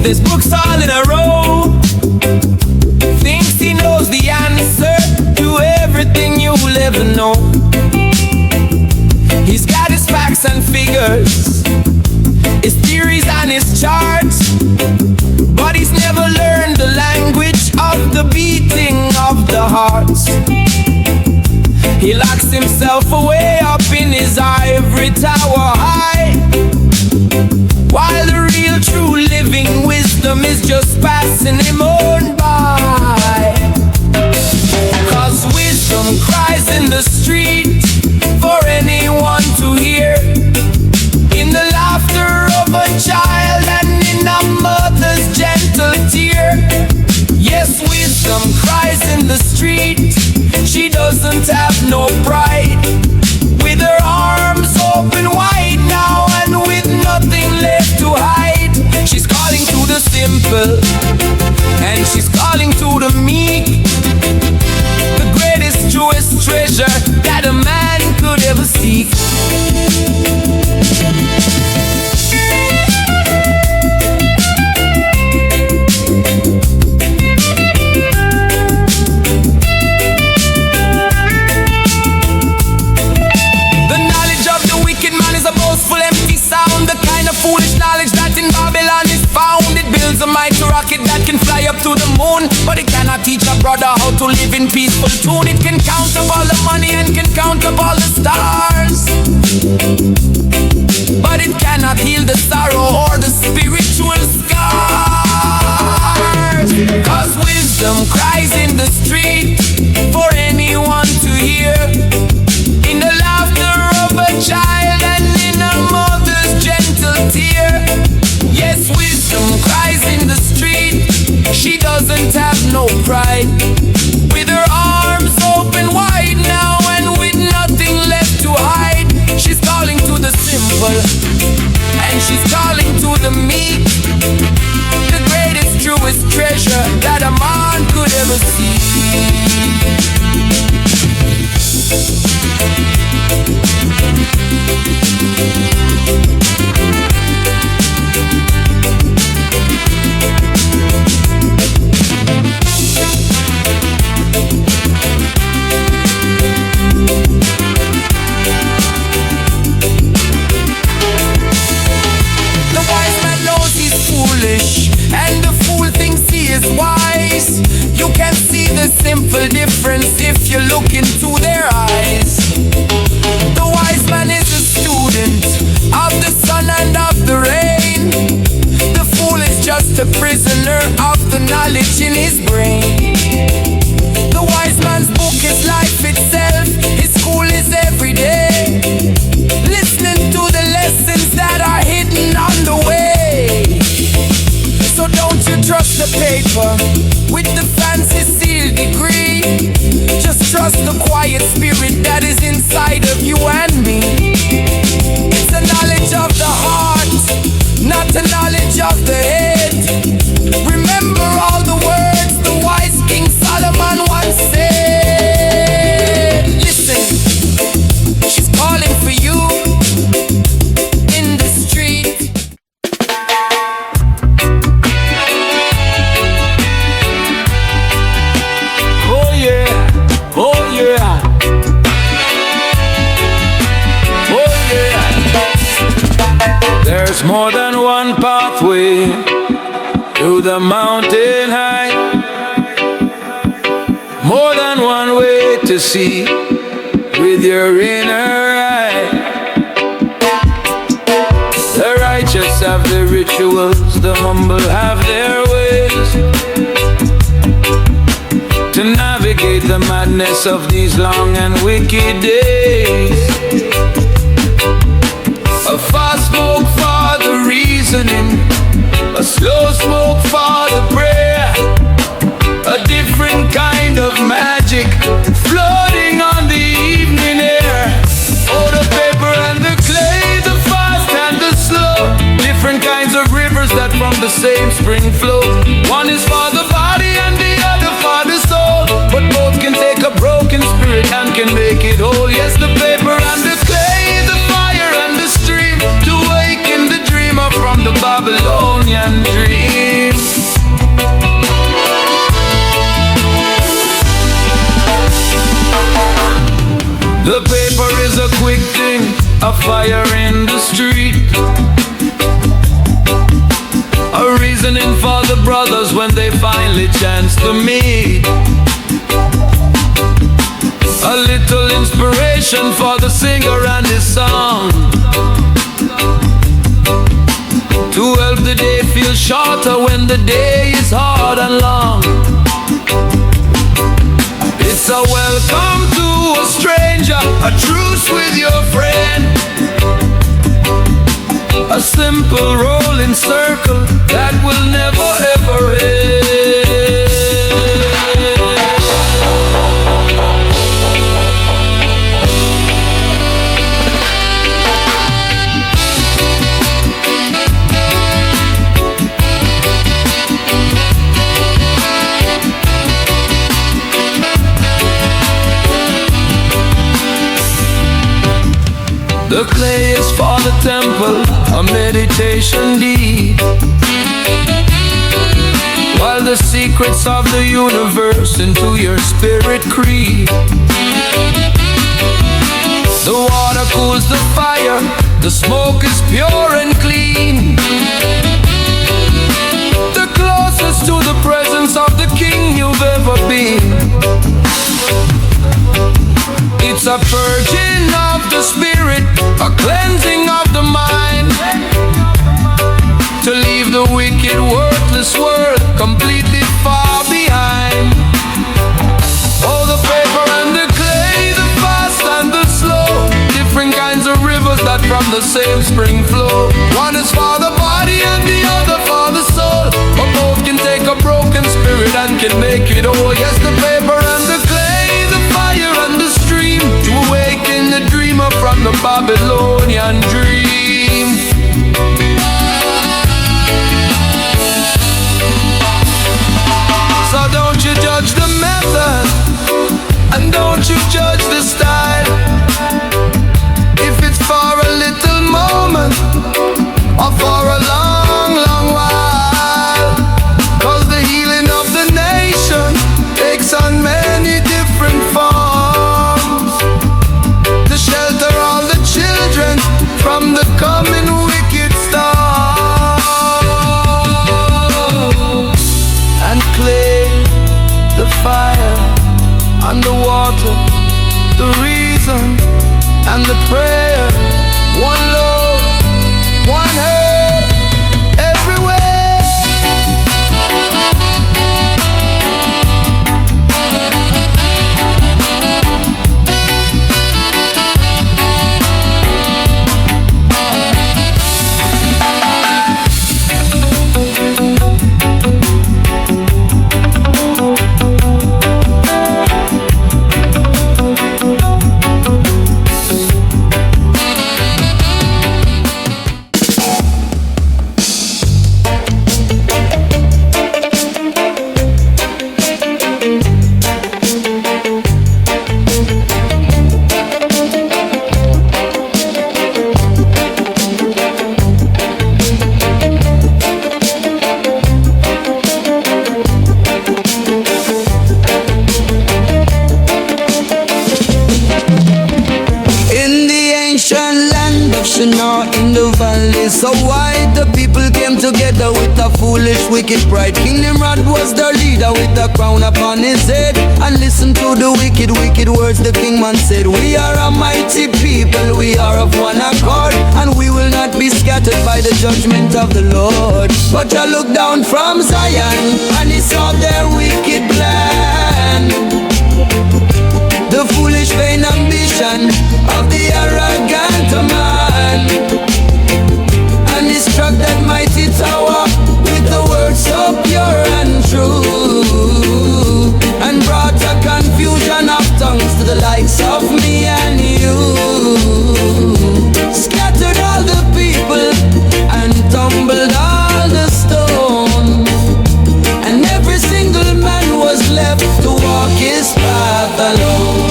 There's books all in a row. Thinks he knows the answer to everything you'll ever know. He's got his facts and figures, his theories and his charts, but he's never learned the language of the beating of the hearts. He locks himself away up in his ivory tower high, while the real true living wisdom is just passing him on by. Cause wisdom cries in the street for anyone to hear, in the laughter of a child and in a mother's gentle tear. Yes, wisdom cries in the street. She doesn't have no pride, with her arms open wide now and with nothing left to hide. She's calling to the simple, and she's calling to the meek, the greatest, truest treasure that a man could ever seek. Foolish knowledge that in Babylon is found. It builds a mighty rocket that can fly up to the moon, but it cannot teach a brother how to live in peaceful tune. It can count up all the money and can count up all the stars, but it cannot heal the sorrow or the spiritual scars. Cause wisdom cries in the street for anyone to hear, in the laughter of a child and in a mother's gentle tear. Yes, wisdom cries in the street. She doesn't have no pride, with her arms open wide now and with nothing left to hide. She's calling to the simple, and she's calling to the meek, the greatest, truest treasure that a man could ever see. And the fool thinks he is wise. You can see the simple difference if you look into their eyes. The wise man is a student of the sun and of the rain. The fool is just a prisoner of the knowledge in his brain. The wise man's book is life itself. His school is every day, listening to the lessons that are hidden on the way. So don't you trust the paper with the fancy sealed degree. Just trust the quiet spirit that is inside of you and me. It's a knowledge of the heart, not a knowledge of the head. Remember all the words the wise King Solomon once said. Listen, she's calling for you in the street. There's more than one pathway to the mountain high, more than one way to see with your inner eye. The righteous have their rituals, the humble have their ways, to navigate the madness of these long and wicked days. A fast smoke for the reasoning, a slow smoke for the prayer, a different kind of magic floating on the evening air. Oh, the paper and the clay, the fast and the slow, different kinds of rivers that from the same spring flow. One is for the body and the other for the soul, but both can take a broken spirit and can make it whole. Yes, the paper and the clay, the fire and the stream, to awaken the dreamer from the Babylonian dream. a fire in the street, a reasoning for the brothers when they finally chance to meet, a little inspiration for the singer and his song, to help the day feel shorter when the day is hard and long. It's a welcome to a stranger, a truce with your friend, a simple rolling circle that will never ever end. The clay is for the temple, a meditation deed, while the secrets of the universe into your spirit creep. The water cools the fire, the smoke is pure and clean, the closest to the presence of the King you've ever been. It's a purging of the spirit, a cleansing of the mind, to leave the wicked, worthless world completely far behind. Oh, the paper and the clay, the fast and the slow, different kinds of rivers that from the same spring flow. One is for the body and the other for the soul, but both can take a broken spirit and can make it whole. Yes, the paper and the clay, the fire and the stream, to awaken the dreamer from the Babylonian dream. So don't you judge the method, and don't you judge the style, if it's for a little moment or for a long, long while. Cause the healing of the nation takes on many different forms, to shelter all the children from the coming wicked storm. And clay, the fire, and the water, the reason and the prayer, one love, one heart, everywhere. In the valley so wide, the people came together with a foolish, wicked pride. King Nimrod was their leader with a crown upon his head, and listen to the wicked, wicked words the king man said. We are a mighty people, we are of one accord, and we will not be scattered by the judgment of the Lord. But I looked down from Zion, and he saw their wicked plan, the foolish vain ambition of the arrogant man, and he struck that mighty tower with the words so pure and true, and brought a confusion of tongues to the likes of me and you. Scattered all the people and tumbled all the stone, and every single man was left to walk his path alone.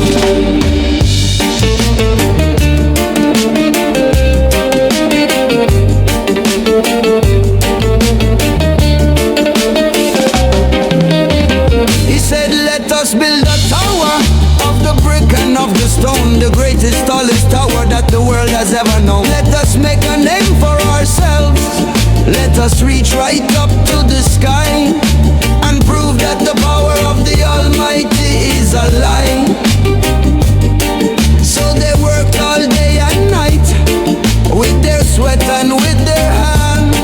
He said, let us build a tower of the brick beacon of the stone, the greatest, tallest tower that the world has ever known. Let us make a name for ourselves. Let us reach right up to the sky and prove that the power of the Almighty is a lie. So they worked all day and night with their sweat and with their hand,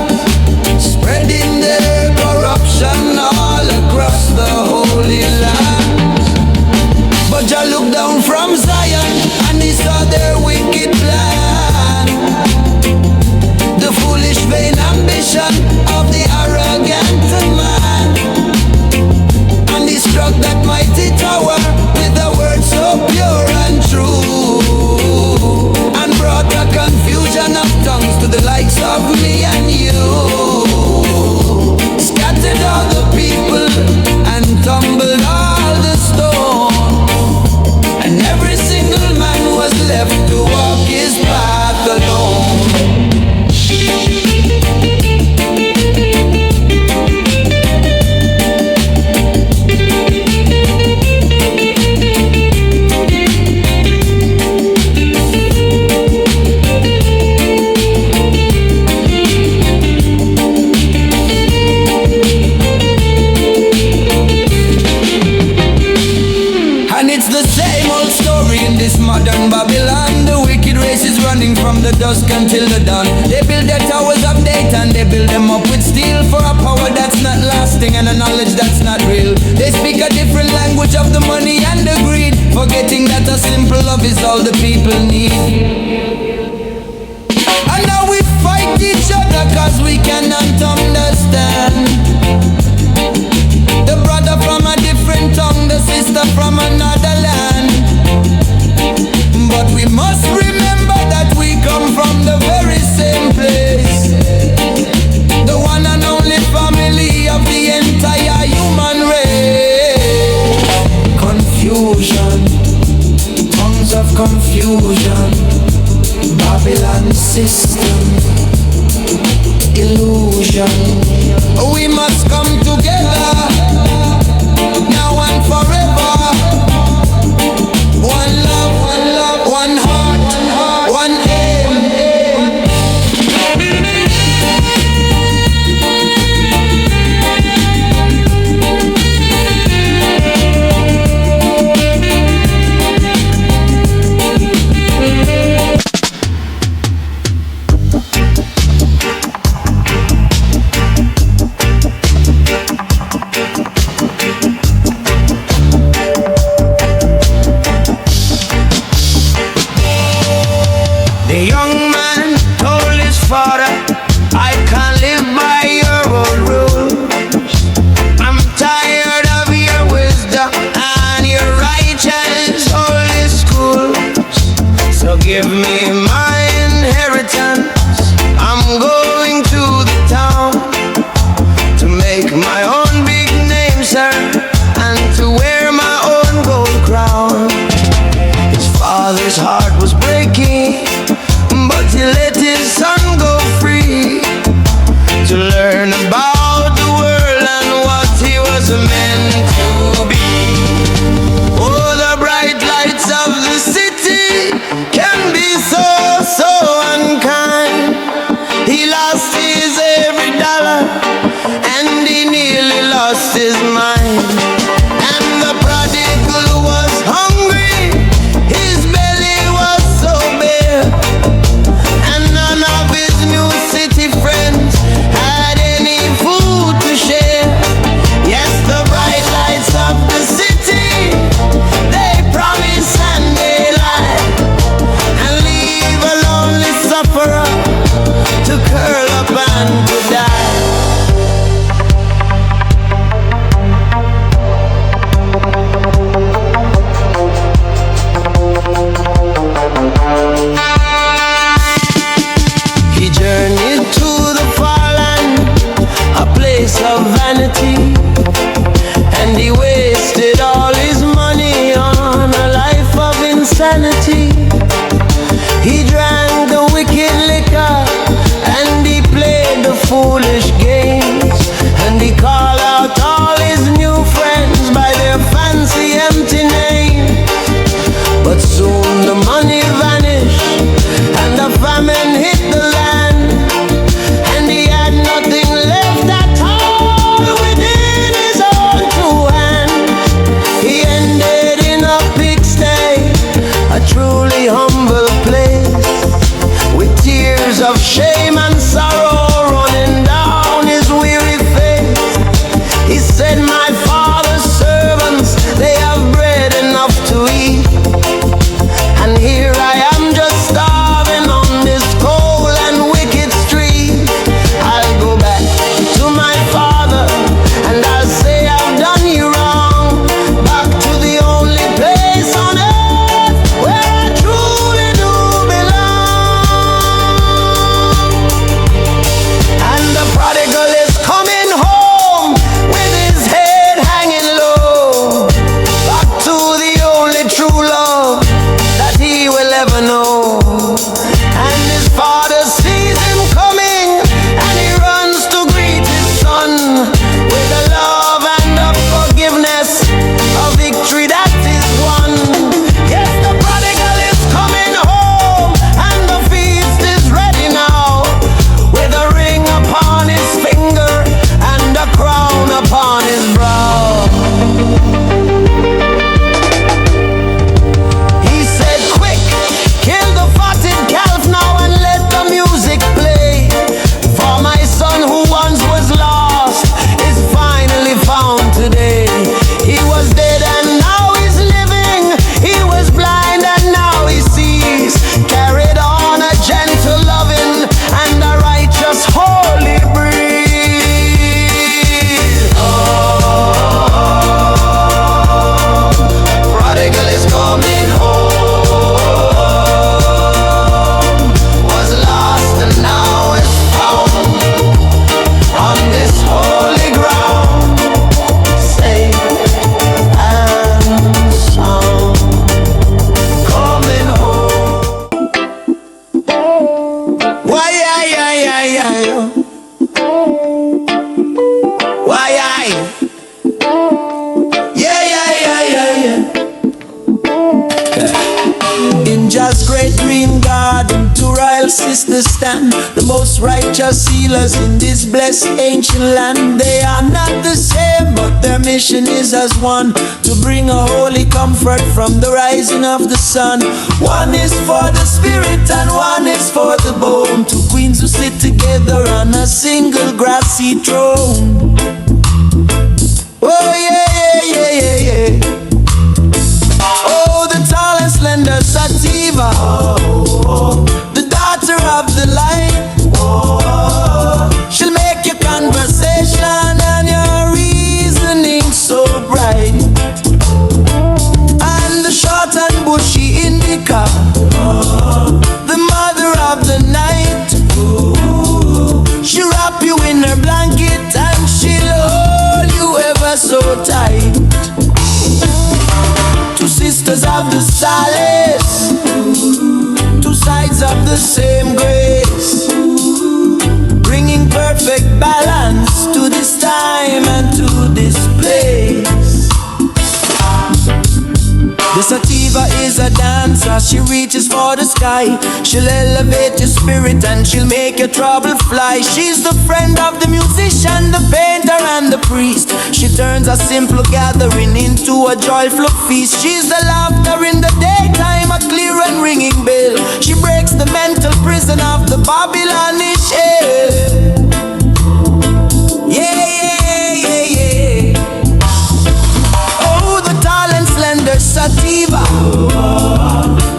spreading their corruption all across the Holy Land. But Jah looked down from Zion and he saw their wicked plan, the foolish vain ambition of the arrogant man. And he struck that mighty tower with a word so pure and true, and brought a confusion of tongues to the likes of me and you. Scattered all the people and tumbled all the stone, and every single man was left to walk his path alone. Modern Babylon, the wicked race is running from the dusk until the dawn. They build their towers of date and they build them up with steel, for a power that's not lasting and a knowledge that's not real. They speak a different language of the money and the greed, forgetting that a simple love is all the people need. And now we fight each other cause we cannot understand. The brother from a different tongue, the sister from another land. But we must remember that we come from the very same place, the one and only family of the entire human race. Confusion, tongues of confusion, Babylon system, illusion. We must come together now and forever. One love, one heart, one aim. The young man told his father, I can't live by your old rules. I'm tired of your wisdom and your righteous holy schools. So give me my inheritance. I'm going to the town to make my own big name, sir, and to wear my own gold crown. His father's heart was breaking, but he let his son go free to learn about the world and what he was meant to be. Oh, the bright lights of the city can be so, so unkind. He lost his every dollar and he nearly lost his mind. And the prodigal was hungry, his belly was so bare, and none of his new city friends had any food to share. Yes, the bright lights sisters stand, the most righteous healers in this blessed ancient land. They are not the same, but their mission is as one, to bring a holy comfort from the rising of the sun. One is for the spirit and one is for the bone, two queens who sit together on a single grassy throne. Oh yeah, yeah, yeah, yeah, yeah. Oh, the tall and slender Sativa, the daughter of the light. She'll make your conversation and your reasoning so bright. And the short and bushy Índica, the mother of the night. She'll wrap you in her blanket and she'll hold you ever so tight. Two sisters of the solace, two sides of the same grace, bringing perfect balance to this time and to this place. The Sativa is a dancer, she reaches for the sky. She'll elevate your spirit and she'll make your trouble fly. She's the friend of the musician, the painter and the priest. She turns a simple gathering into a joyful feast. She's the laughter in the daytime, a clear and ringing bell. She breaks the mental prison of the Babylonish hell. Yeah, yeah, yeah, yeah. Oh, the tall and slender Sativa,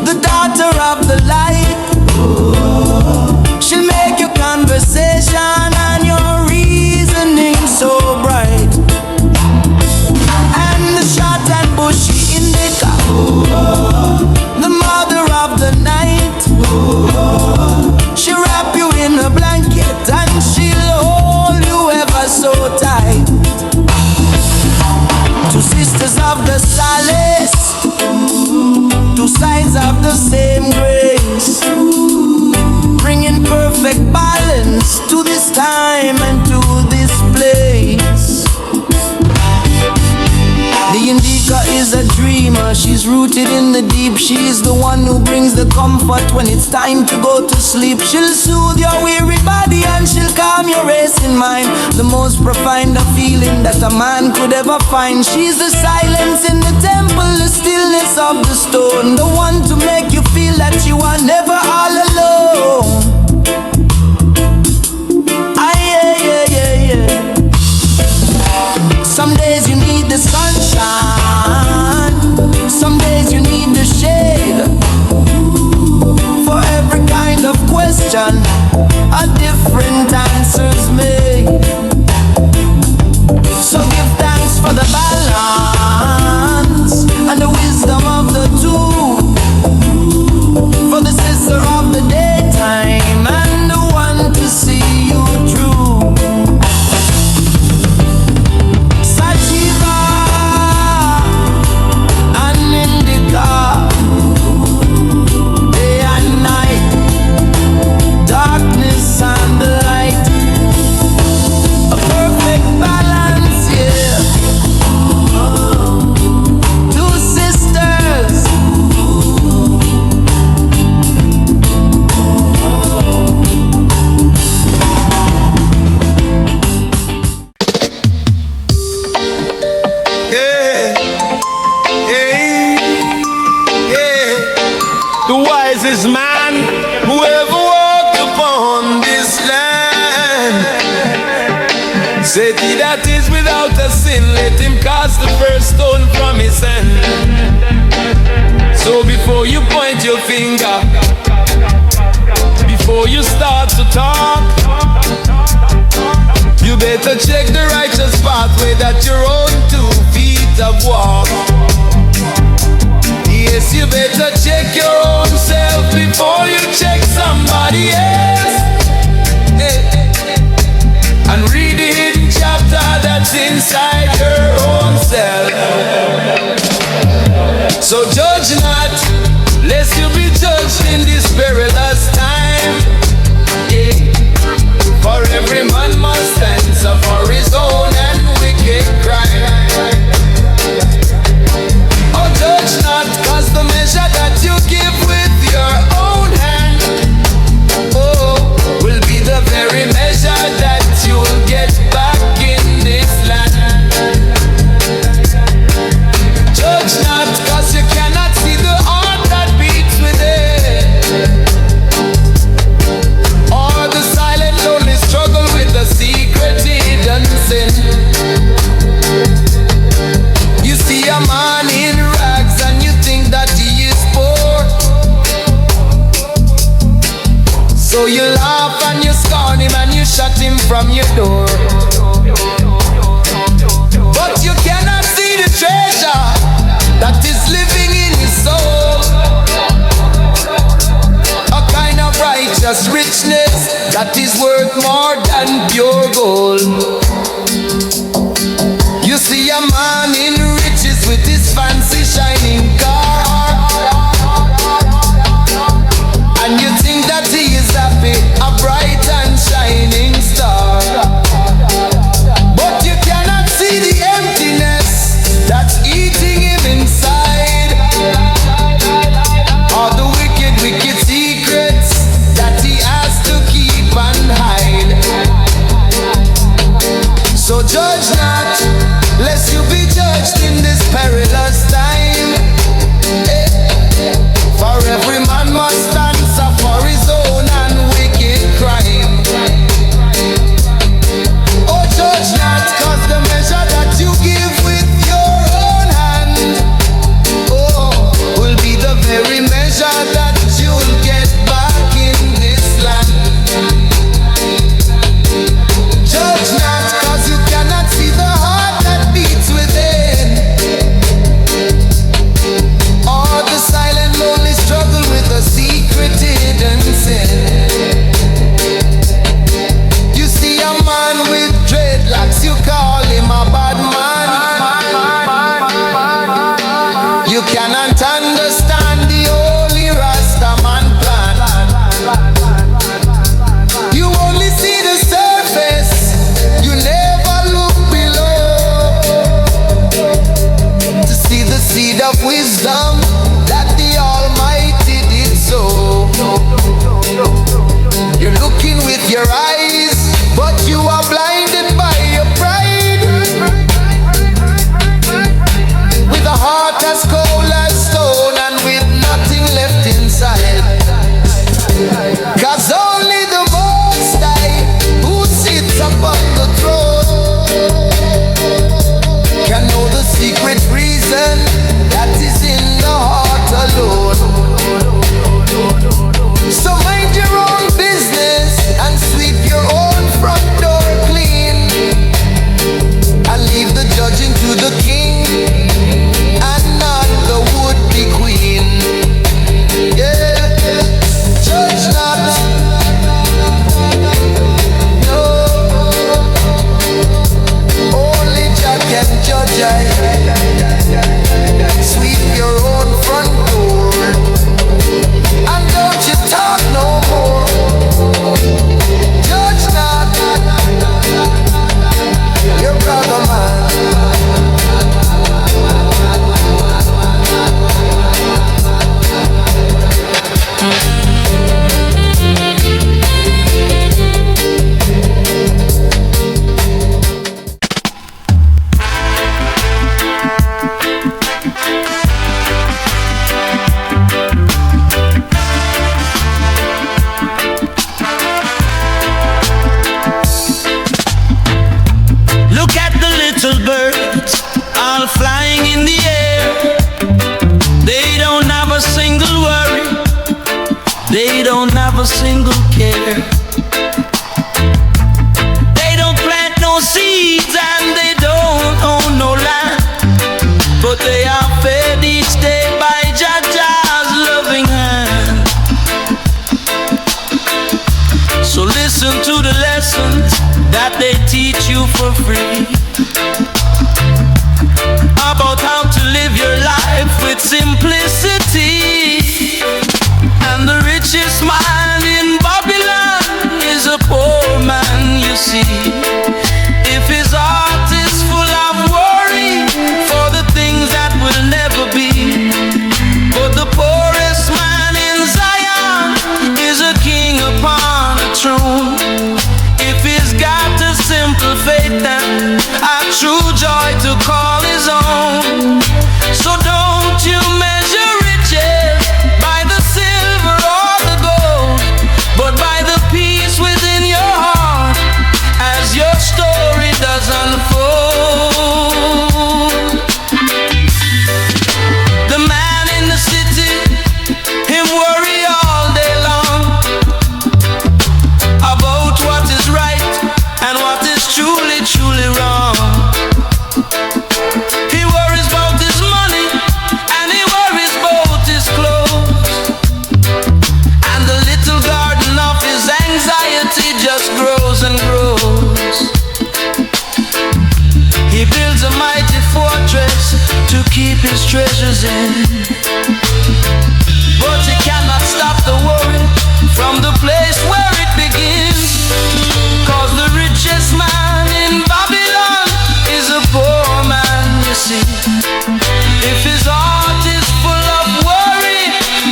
the daughter of the light. She'll make your conversation and your reasoning so bright. And the short and bushy Índica, the mother of the night. She'll wrap you in a blanket and she'll hold you ever so tight. Two sisters of the solace, two sides of the same grace, bringing perfect balance to this time and to this place. The Índica is a dreamer, she's rooted in the deep. She's the one who brings the comfort when it's time to go to sleep. She'll soothe your weary body and she'll calm your racing mind, the most profound feeling that a man could ever find. She's the silence in the temple, the stillness of the stone, the one to make you feel that you are never all alone. Yeah, yeah, yeah, yeah. Some days you need the sunshine, some days you need the shade. For every kind of question, a different answer's made. So give thanks for the balance and the wisdom of the two, for the sister of the daytime and the one to see you through. Sativa and Índica, day and night, darkness and the light, a perfect balance, yeah. Two sisters, yeah, yeah, yeah. The wisest man who ever walked upon this land said he that is without a sin, let him cast the first stone from his hand. So before you point your finger, before you start to talk, you better check the righteous pathway that your own 2 feet have walked. Yes, you better check your own self before you check somebody else. And read the hidden chapter that's inside your own self. So judge not, lest you be judged in this perilous time. Yeah. For every man must answer for his own and wicked crime. Oh, judge not, cause the measure that you give with your own hand, oh, from your door. But you cannot see the treasure that is living in your soul. A kind of righteous richness that is worth more than pure gold. You see a man in riches with his fancy shining car, and you think that he is happy, a bright and shining star. But you cannot see the emptiness that's eating him inside, all the wicked, wicked secrets that he has to keep and hide. So judge not, lest you be judged in this perilous time. For every man must answer for his own and wicked crime. Oh, judge not, cause the measure that you give with your own hand, oh, will be the very measure that you'll get back in this land. Judge not, cause you cannot see the heart that beats within, or the silent lonely struggle with a secret hidden sin. You see a man with dreadlocks, you call him a bad man. You cannot understand the holy Rastaman plan. You only see the surface, you never look below to see the seed of wisdom that the Almighty did sow. You're looking with your eyes, but you are blinded by your pride, with a heart as cold as stone and with nothing left inside. Cause only the Most High, who sits upon the throne, can know the secret reason that is in the heart alone. So mind your own business and sweep your own front door clean, and leave the judging to the king and not the would-be queen. Yeah, judge not, no, only Jah can judge I. Sweep your own front door and don't you talk no more. Judge not your brother man. Look at the little birds all flying in the air. They don't have a single worry, they don't have a single care. They don't plant no seeds and they don't own no land, but they are fed each day by Jah Jah's loving hand. So listen to the lessons that they teach you for free, about how to live your life with simplicity. And the richest man in Babylon is a poor man, you see. If his heart is full of worry for the things that will never be, but the poorest man in Zion is a king upon a throne. If he's got a simple faith and his treasures in. But he cannot stop the worry from the place where it begins. Cause the richest man in Babylon is a poor man, you see. If his heart is full of worry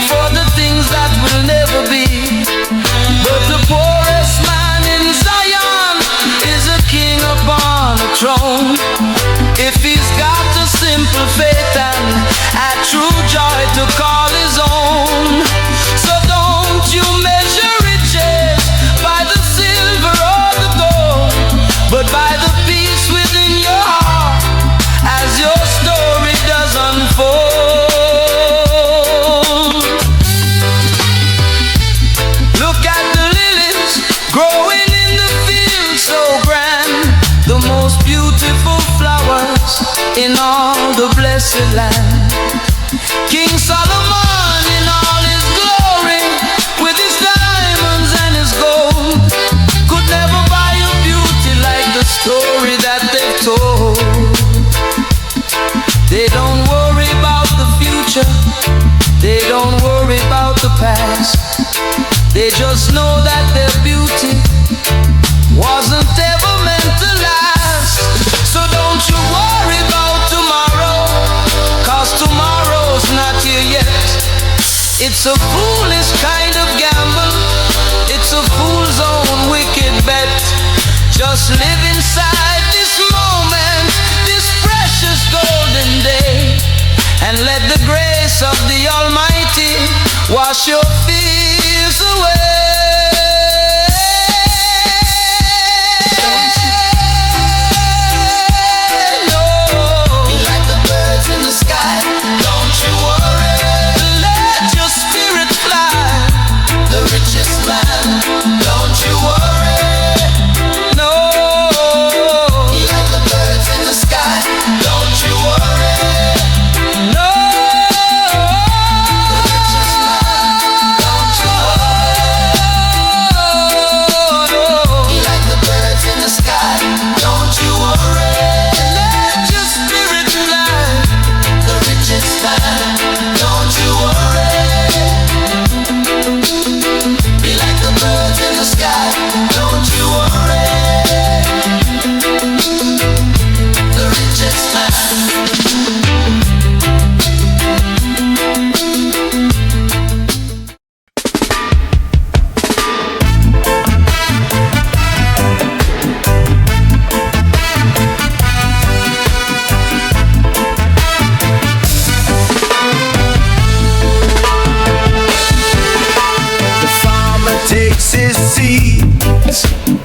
for the things that will never be. But the poorest man in Zion is a king upon a throne. If he's got a simple faith and a true joy to call his own. So don't you measure riches by the silver or the gold, but by the peace within your heart as your story does unfold. Look at the lilies growing in the field so grand, the most beautiful flowers in all the blessed land. King Solomon in all his glory, with his diamonds and his gold, could never buy a beauty like the story that they've told. They don't worry about the future, they don't worry about the past. They just know that their beauty wasn't ever meant to last. So don't you worry about tomorrow, cause tomorrow's not here yet. It's a foolish kind of gamble, it's a fool's own wicked bet. Just live inside this moment, this precious golden day, and let the grace of the Almighty wash your fears away.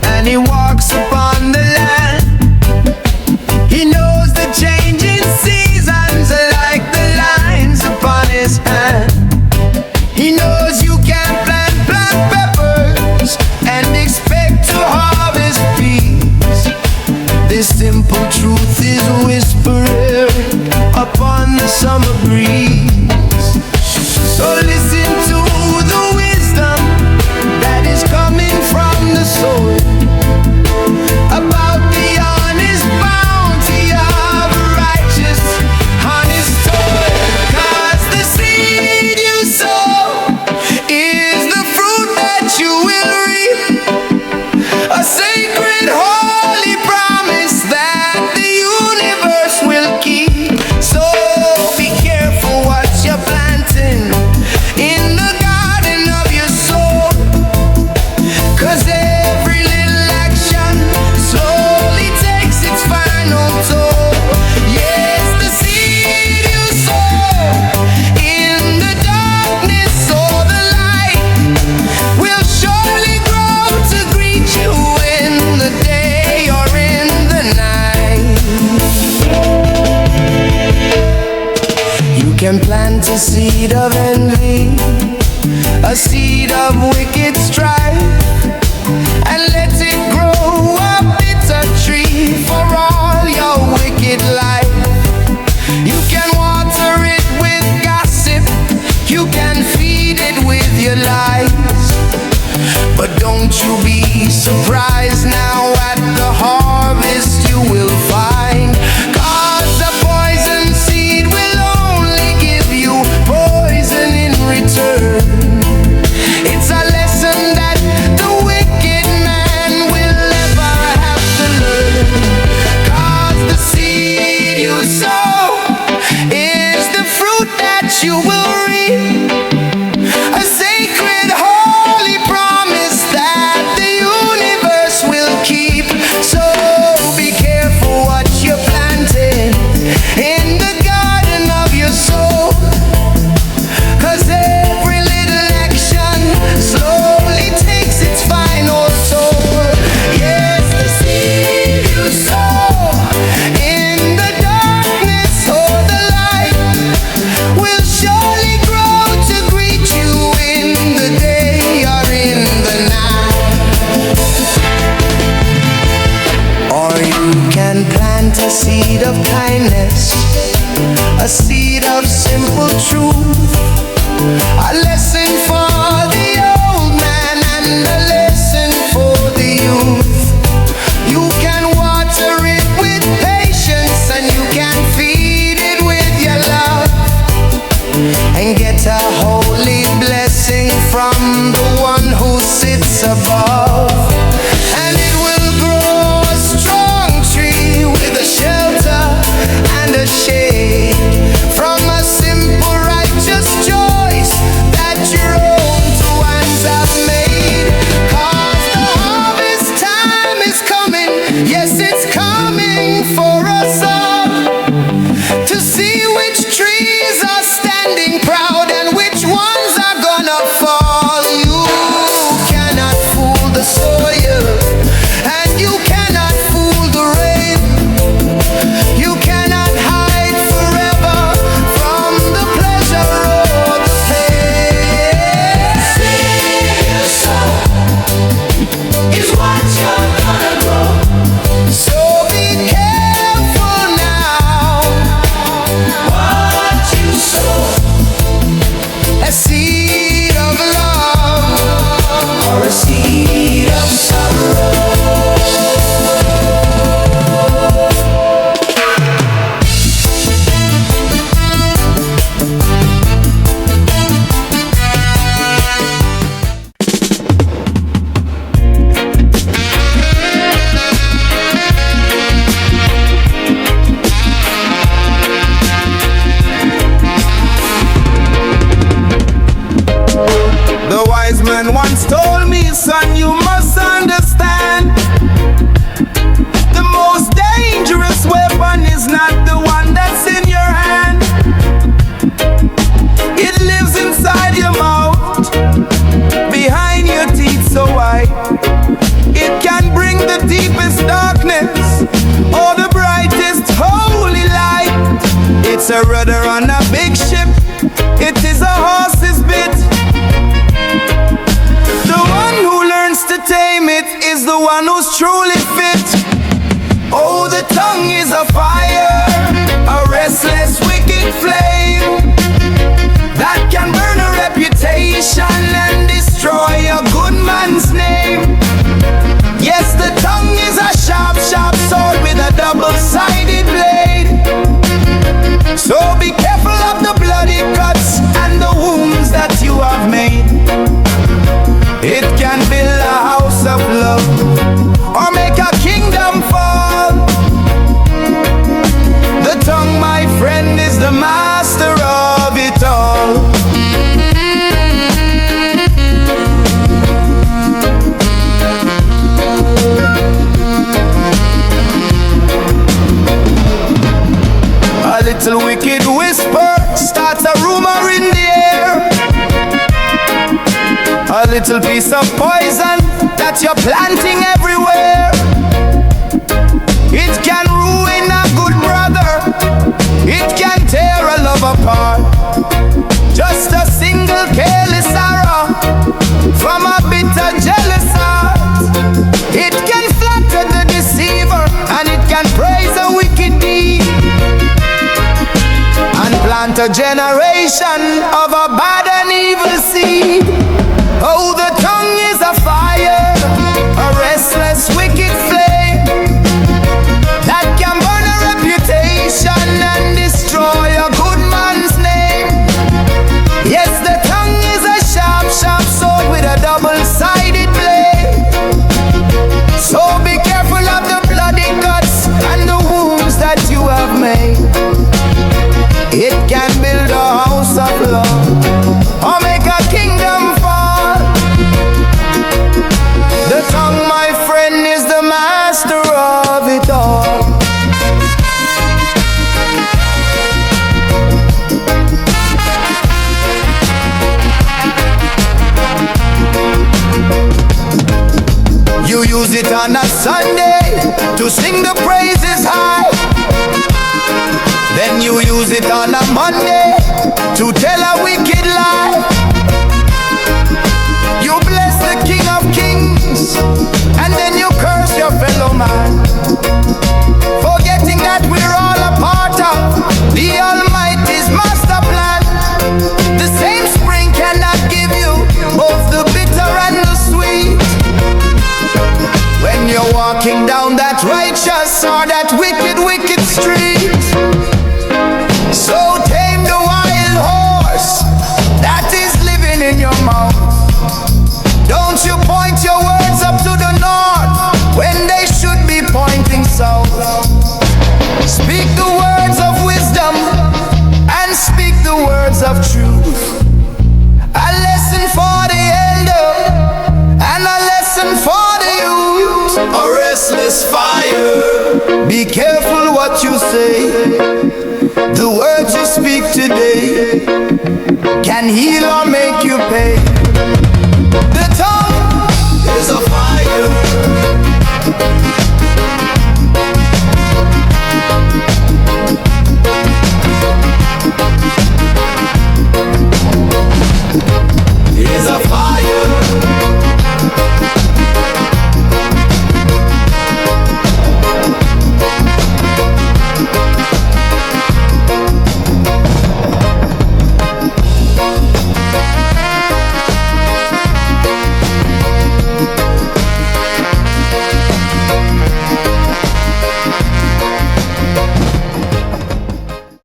And he walks upon the land. He knows the changing seasons are like the lines upon his hand. He knows you can't plant black peppers and expect to harvest peas. This simple truth is whispered upon the summer breeze. So listen to the wisdom that is coming from the soul about the honest bounty of righteous, honest toil. 'Cause the seed you sow is the fruit that you will reap, a sacred holy promise that the universe will keep. So be careful what you're planting in the garden of your soul, 'cause every little action slowly takes its final toll. Yes, the seed you sow in the darkness or the light will surely grow to greet you in the day or in the night. You can plant a seed of envy, a seed of wicked strife, and let it grow a bitter tree for all your wicked life. You can water it with gossip, you can feed it with your lies, but don't you be surprised now at the harvest you will find. 'Cause the poison seed will only you will reap a sacred, holy promise that the universe will keep. So be careful what you're planting in the garden of your soul, 'cause every little action slowly takes its final toll. Yes, the seed you sow in the darkness or the light will surely grow to greet you in the day or in the night. Or you can plant a seed of kindness, a seed of simple truth, a lesson for the old man and a lesson for the youth. You can water it with patience and you can feed it with your love and get a holy blessing from the one who sits above. And it will grow a strong tree with a shelter and a shade from a simple righteous choice that your own two hands have made. 'Cause the harvest time is coming, yes, it's coming for us all, to see which trees are standing proud and which ones are gonna fall. You cannot fool the soil and you cannot fool the rain. You cannot hide forever from the pleasure or the pain. Seed you sow is what you're gonna grow. So be careful now what you sow. A seed of love or a seed of sorrow. The wise man once told me, son, you must understand, the most dangerous weapon is not the one that's in your hand. It lives inside your mouth, behind your teeth so wide. It can bring the deepest darkness or the brightest holy light. It's a rudder on a big ship, it is a horse's bit. The one who learns to tame it is the one who's truly fit. Oh, the tongue is a fire, a restless wicked flame that can burn a reputation and destroy a good man's name. Yes, the tongue is a sharp, sharp sword with a double-sided blade. So be careful of the bloody cuts and the wounds that you have made. It can build a house of love or make a kingdom fall. The tongue, my friend, is the master of it all. A little wicked whisper starts a rumor in the air. A little piece of poison that you're planting everywhere. It can ruin a good brother, it can tear a love apart. Just a single careless arrow from a bitter jealous heart. It can flatter the deceiver and it can praise a wicked deed and plant a generation of a bad and evil seed. Oh, the tongue is a fire, a restless wicked flame that can burn a reputation and destroy a good man's name. Yes, the tongue is a sharp, sharp sword with a double-sided blade. So be careful of the bloody cuts and the wounds that you have made. It can build a house of on a Sunday to sing the praises high. Then you use it on a Monday to tell a wicked lie. You bless the King of Kings and then you curse your fellow man, forgetting that we're all a part of the Almighty's master plan. The same spring cannot give you both the bitter and the sweet. When you're walking down that righteous or that wicked, wicked street. So tame the wild horse that is living in your mouth. Don't you point your words up to the north when they should be pointing south. Speak the words of wisdom and speak the words of truth. A lesson for the elder and a lesson for the youth. A restless fire, be careful what you say. The words you speak today can heal or make you pay. The tongue is a fire.